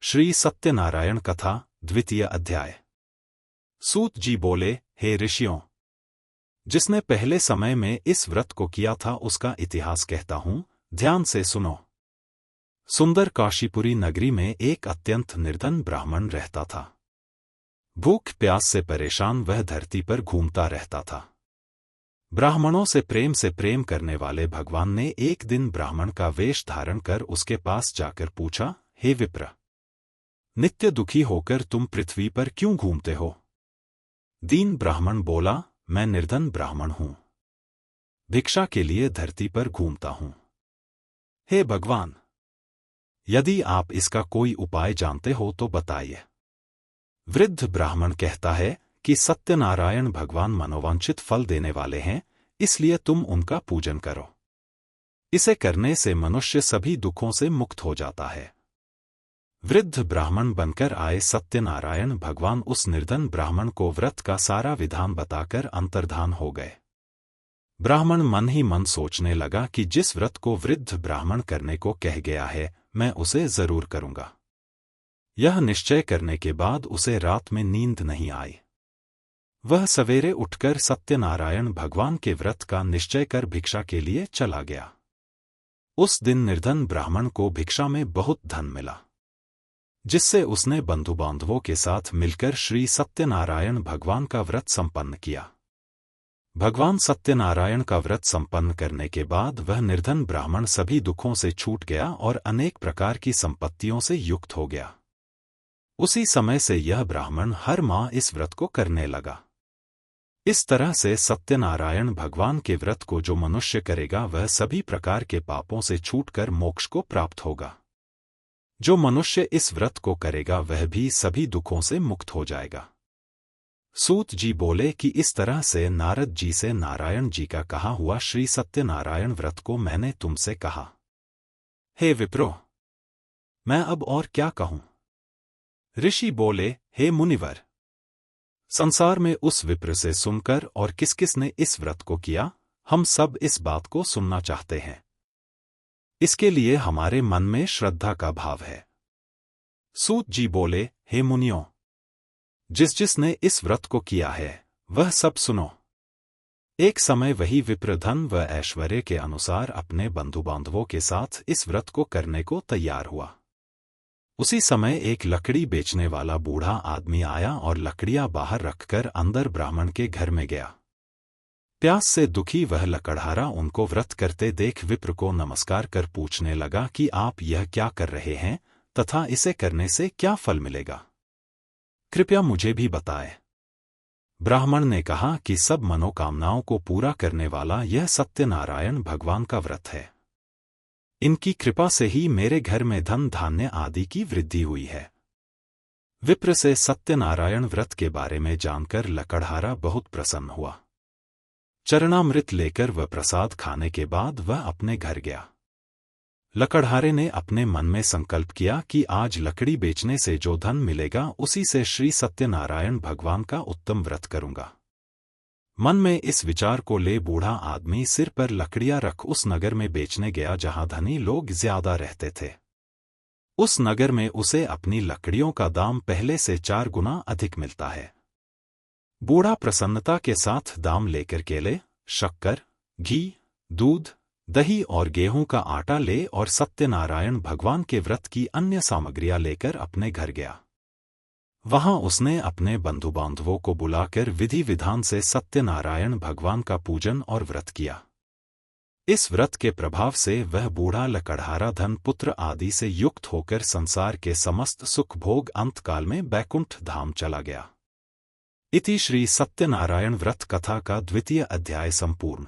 श्री सत्यनारायण कथा, द्वितीय अध्याय। सूत जी बोले, हे ऋषियों, जिसने पहले समय में इस व्रत को किया था उसका इतिहास कहता हूं, ध्यान से सुनो। सुंदर काशीपुरी नगरी में एक अत्यंत निर्धन ब्राह्मण रहता था। भूख प्यास से परेशान वह धरती पर घूमता रहता था। ब्राह्मणों से प्रेम करने वाले भगवान ने एक दिन ब्राह्मण का वेश धारण कर उसके पास जाकर पूछा, हे विप्र, नित्य दुखी होकर तुम पृथ्वी पर क्यों घूमते हो? दीन ब्राह्मण बोला, मैं निर्धन ब्राह्मण हूं, भिक्षा के लिए धरती पर घूमता हूं। हे भगवान, यदि आप इसका कोई उपाय जानते हो तो बताइए। वृद्ध ब्राह्मण कहता है कि सत्यनारायण भगवान मनोवांछित फल देने वाले हैं, इसलिए तुम उनका पूजन करो। इसे करने से मनुष्य सभी दुखों से मुक्त हो जाता है। वृद्ध ब्राह्मण बनकर आए सत्यनारायण भगवान उस निर्धन ब्राह्मण को व्रत का सारा विधान बताकर अंतर्धान हो गए। ब्राह्मण मन ही मन सोचने लगा कि जिस व्रत को वृद्ध ब्राह्मण करने को कह गया है, मैं उसे जरूर करूंगा। यह निश्चय करने के बाद उसे रात में नींद नहीं आई। वह सवेरे उठकर सत्यनारायण भगवान के व्रत का निश्चय कर भिक्षा के लिए चला गया। उस दिन निर्धन ब्राह्मण को भिक्षा में बहुत धन मिला, जिससे उसने बंधु बांधवों के साथ मिलकर श्री सत्यनारायण भगवान का व्रत संपन्न किया। भगवान सत्यनारायण का व्रत संपन्न करने के बाद वह निर्धन ब्राह्मण सभी दुखों से छूट गया और अनेक प्रकार की संपत्तियों से युक्त हो गया। उसी समय से यह ब्राह्मण हर माह इस व्रत को करने लगा। इस तरह से सत्यनारायण भगवान के व्रत को जो मनुष्य करेगा वह सभी प्रकार के पापों से छूटकर मोक्ष को प्राप्त होगा। जो मनुष्य इस व्रत को करेगा वह भी सभी दुखों से मुक्त हो जाएगा। सूत जी बोले कि इस तरह से नारद जी से नारायण जी का कहा हुआ श्री सत्यनारायण व्रत को मैंने तुमसे कहा। हे विप्रो, मैं अब और क्या कहूं? ऋषि बोले, हे मुनिवर, संसार में उस विप्र से सुनकर और किस किस ने इस व्रत को किया, हम सब इस बात को सुनना चाहते हैं। इसके लिए हमारे मन में श्रद्धा का भाव है। सूत जी बोले, हे मुनियों, जिसने इस व्रत को किया है वह सब सुनो। एक समय वही विप्र धन व ऐश्वर्य के अनुसार अपने बंधु बांधवों के साथ इस व्रत को करने को तैयार हुआ। उसी समय एक लकड़ी बेचने वाला बूढ़ा आदमी आया और लकड़ियां बाहर रखकर अंदर ब्राह्मण के घर में गया। प्यास से दुखी वह लकड़हारा उनको व्रत करते देख विप्र को नमस्कार कर पूछने लगा कि आप यह क्या कर रहे हैं तथा इसे करने से क्या फल मिलेगा? कृपया मुझे भी बताएं। ब्राह्मण ने कहा कि सब मनोकामनाओं को पूरा करने वाला यह सत्यनारायण भगवान का व्रत है। इनकी कृपा से ही मेरे घर में धन धान्य आदि की वृद्धि हुई है। विप्र से सत्यनारायण व्रत के बारे में जानकर लकड़हारा बहुत प्रसन्न हुआ। चरणामृत लेकर वह प्रसाद खाने के बाद वह अपने घर गया। लकड़हारे ने अपने मन में संकल्प किया कि आज लकड़ी बेचने से जो धन मिलेगा उसी से श्री सत्यनारायण भगवान का उत्तम व्रत करूंगा। मन में इस विचार को ले बूढ़ा आदमी सिर पर लकड़ियां रख उस नगर में बेचने गया जहां धनी लोग ज्यादा रहते थे। उस नगर में उसे अपनी लकड़ियों का दाम पहले से 4 गुना अधिक मिलता है। बूढ़ा प्रसन्नता के साथ दाम लेकर केले, शक्कर, घी, दूध, दही और गेहूं का आटा ले और सत्यनारायण भगवान के व्रत की अन्य सामग्रियां लेकर अपने घर गया। वहां उसने अपने बंधु बांधवों को बुलाकर विधि विधान से सत्यनारायण भगवान का पूजन और व्रत किया। इस व्रत के प्रभाव से वह बूढ़ा लकड़हारा धन पुत्र आदि से युक्त होकर संसार के समस्त सुख भोग अंतकाल में बैकुंठ धाम चला गया। इति श्री सत्यनारायण व्रत कथा का द्वितीय अध्याय संपूर्ण।